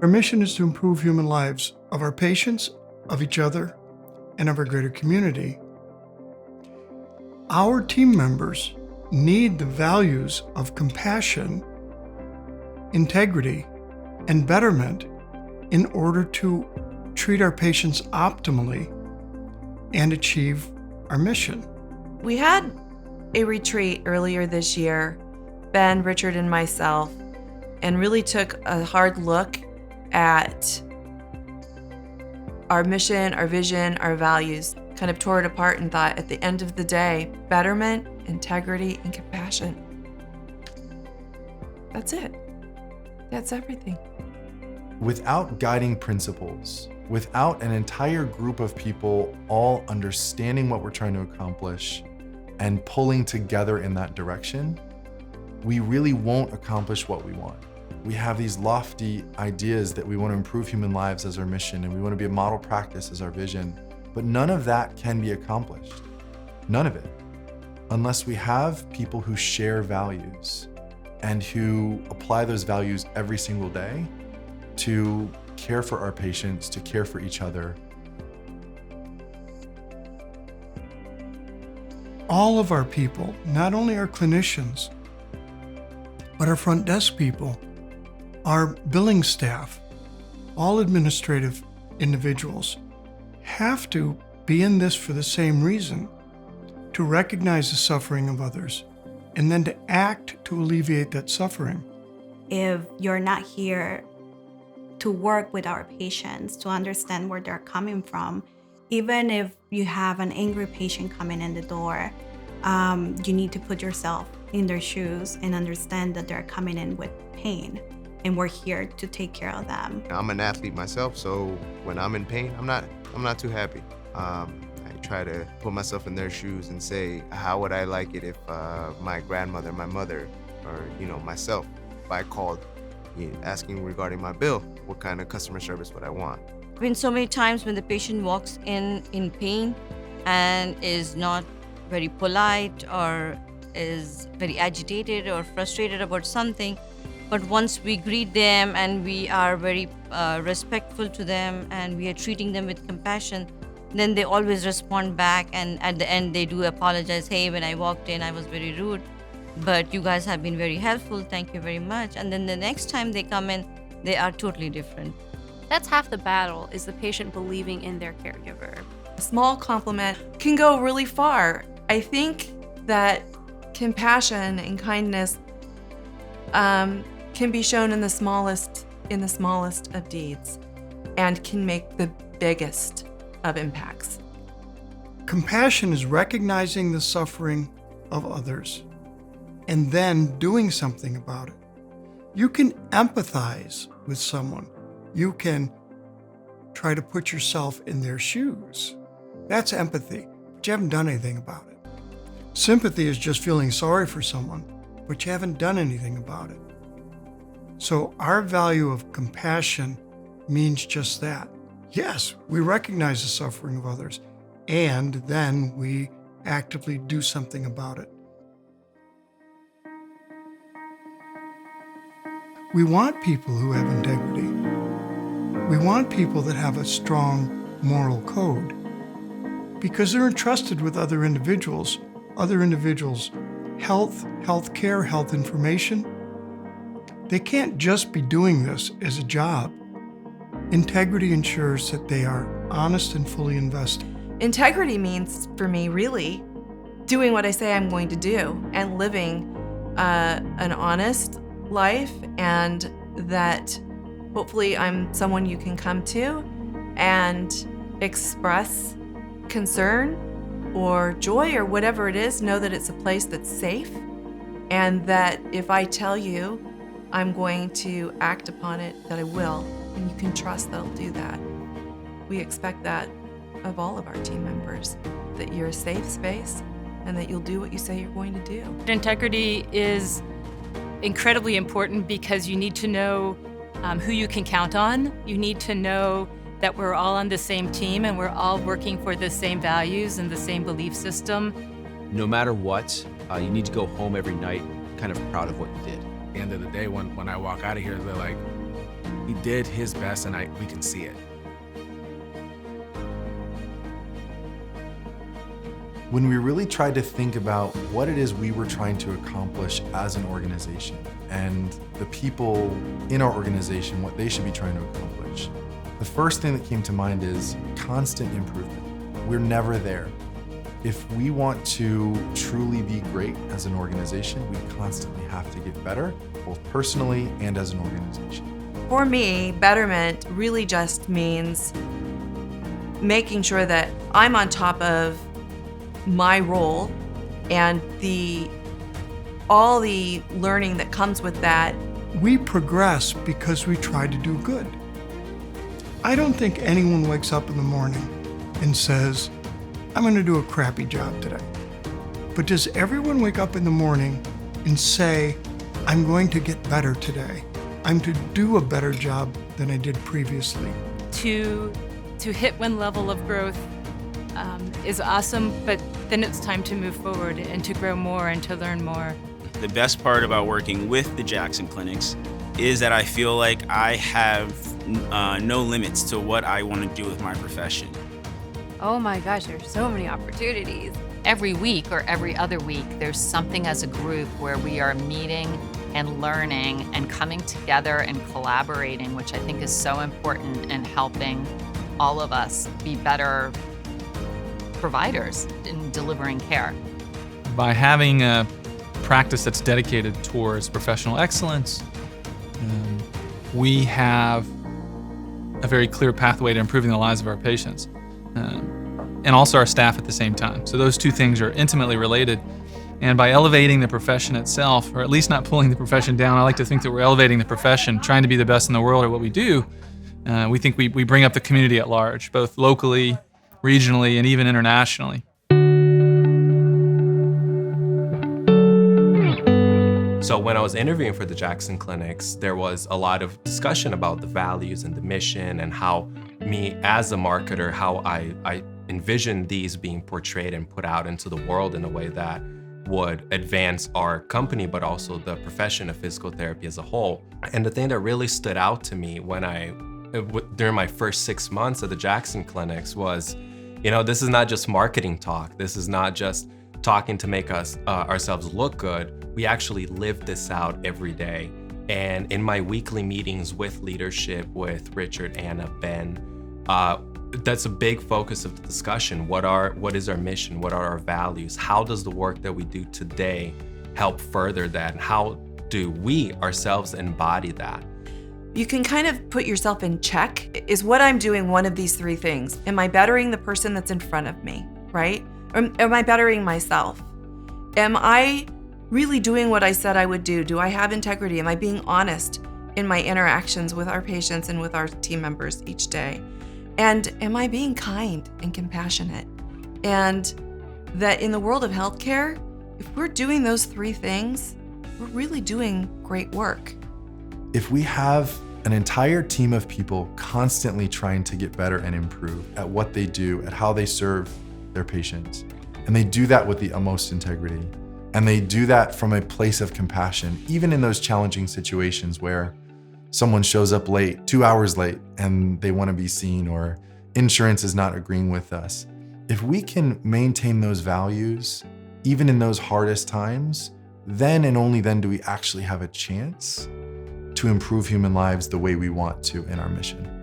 Our mission is to improve human lives of our patients, of each other, and of our greater community. Our team members need the values of compassion, integrity, and betterment in order to treat our patients optimally and achieve our mission. We had a retreat earlier this year, Ben, Richard, and myself, and really took a hard look at our mission, our vision, our values, kind of tore it apart and thought at the end of the day, betterment, integrity, and compassion. That's it. That's everything. Without guiding principles, without an entire group of people all understanding what we're trying to accomplish and pulling together in that direction, we really won't accomplish what we want. We have these lofty ideas that we want to improve human lives as our mission, and we want to be a model practice as our vision, but none of that can be accomplished. None of it. Unless we have people who share values and who apply those values every single day to care for our patients, to care for each other. All of our people, not only our clinicians, but our front desk people, our billing staff, all administrative individuals, have to be in this for the same reason, to recognize the suffering of others, and then to act to alleviate that suffering. If you're not here to work with our patients, to understand where they're coming from, even if you have an angry patient coming in the door, you need to put yourself in their shoes and understand that they're coming in with pain, and we're here to take care of them. I'm an athlete myself, so when I'm in pain, I'm not too happy. I try to put myself in their shoes and say, how would I like it if my grandmother, my mother, or myself, if I called asking regarding my bill, what kind of customer service would I want? Been so many times when the patient walks in pain and is not very polite or is very agitated or frustrated about something, but once we greet them and we are very respectful to them and we are treating them with compassion, then they always respond back, and at the end they do apologize. Hey, when I walked in I was very rude, but you guys have been very helpful, thank you very much. And then the next time they come in, they are totally different. That's half the battle, is the patient believing in their caregiver. A small compliment can go really far. I think that compassion and kindness can be shown in the smallest of deeds and can make the biggest of impacts. Compassion is recognizing the suffering of others and then doing something about it. You can empathize with someone. You can try to put yourself in their shoes. That's empathy, but you haven't done anything about it. Sympathy is just feeling sorry for someone, but you haven't done anything about it. So our value of compassion means just that. Yes, we recognize the suffering of others, and then we actively do something about it. We want people who have integrity. We want people that have a strong moral code because they're entrusted with other individuals' health care, health information. They can't just be doing this as a job. Integrity ensures that they are honest and fully invested. Integrity means, for me, really doing what I say I'm going to do and living an honest life, and that hopefully I'm someone you can come to and express concern or joy or whatever it is. Know that it's a place that's safe, and that if I tell you I'm going to act upon it, that I will, and you can trust that I'll do that. We expect that of all of our team members, that you're a safe space and that you'll do what you say you're going to do. Integrity is incredibly important because you need to know who you can count on. You need to know that we're all on the same team and we're all working for the same values and the same belief system. No matter what, you need to go home every night kind of proud of what you did. At the end of the day, when I walk out of here, they're like, He did his best, and we can see it. When we really tried to think about what it is we were trying to accomplish as an organization and the people in our organization, what they should be trying to accomplish, the first thing that came to mind is constant improvement. We're never there. If we want to truly be great as an organization, we constantly have to get better, both personally and as an organization. For me, betterment really just means making sure that I'm on top of my role and all the learning that comes with that. We progress because we try to do good. I don't think anyone wakes up in the morning and says, I'm going to do a crappy job today. But does everyone wake up in the morning and say, I'm going to get better today? I'm to do a better job than I did previously. To hit one level of growth is awesome, but then it's time to move forward and to grow more and to learn more. The best part about working with the Jackson Clinics is that I feel like I have no limits to what I want to do with my profession. Oh my gosh, there's so many opportunities. Every week or every other week, there's something as a group where we are meeting and learning and coming together and collaborating, which I think is so important in helping all of us be better providers in delivering care. By having a practice that's dedicated towards professional excellence, we have a very clear pathway to improving the lives of our patients and also our staff at the same time. So those two things are intimately related. And by elevating the profession itself, or at least not pulling the profession down, I like to think that we're elevating the profession, trying to be the best in the world at what we do. We think we bring up the community at large, both locally, regionally, and even internationally. So when I was interviewing for the Jackson Clinics, there was a lot of discussion about the values and the mission and how me as a marketer, how I envisioned these being portrayed and put out into the world in a way that would advance our company, but also the profession of physical therapy as a whole. And the thing that really stood out to me during my first 6 months at the Jackson Clinics was, this is not just marketing talk. This is not just talking to make us ourselves look good. We actually live this out every day. And in my weekly meetings with leadership, with Richard, Anna, Ben, that's a big focus of the discussion. What is our mission? What are our values? How does the work that we do today help further that? And how do we ourselves embody that? You can kind of put yourself in check. Is what I'm doing one of these three things? Am I bettering the person that's in front of me, right? Or am I bettering myself? Am I really doing what I said I would do? Do I have integrity? Am I being honest in my interactions with our patients and with our team members each day? And am I being kind and compassionate? And that in the world of healthcare, if we're doing those three things, we're really doing great work. If we have an entire team of people constantly trying to get better and improve at what they do, at how they serve their patients, and they do that with the utmost integrity, and they do that from a place of compassion, even in those challenging situations where someone shows up late, 2 hours late, and they want to be seen, or insurance is not agreeing with us. If we can maintain those values, even in those hardest times, then and only then do we actually have a chance to improve human lives the way we want to in our mission.